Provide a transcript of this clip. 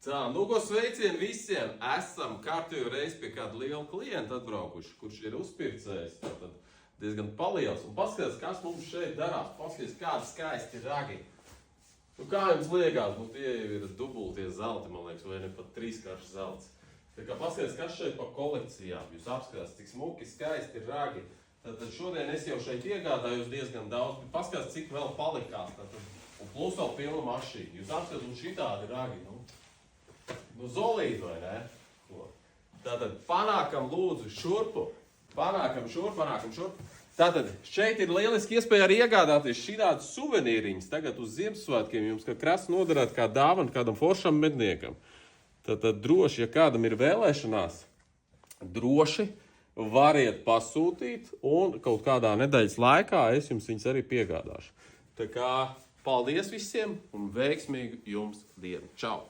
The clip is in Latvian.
Tā, nu ko sveicien visiem! Esam kārtējo reizi pie kāda liela klienta atbraukuši, kurš ir uzpircējs, tātad diezgan paliels. Un paskatās, kas mums šeit darās, paskatās, kādi skaisti ragi. Nu kā jums liekas, nu tie jau ir dubultie zelti, man liekas, vai ne pat trīskāršs zelts. Tā kā paskatās, kas šeit pa kolekcijām, jūs apskatās, cik smuki, skaisti ragi. Tātad šodien es jau šeit iegādājos diezgan daudz, bet paskatās, cik vēl palikās. Tātad, un plus vēl pilna mašīna. Jūs apskatās, un šitādi ragi, nu zolīti, vai ne? Tātad panākam lūdzu šurpu. Panākam šurpu. Tātad šeit ir lieliski iespēja arī iegādāties šitādus suvenīriņus. Tagad uz Ziemassvētkiem jums kā krasi noderēt kā dāvana kādam foršam medniekam. Tātad droši, ja kādam ir vēlēšanās, droši variet pasūtīt un kaut kādā nedēļas laikā es jums viņus arī piegādāšu. Tā kā paldies visiem un veiksmīgu jums dienu. Čau!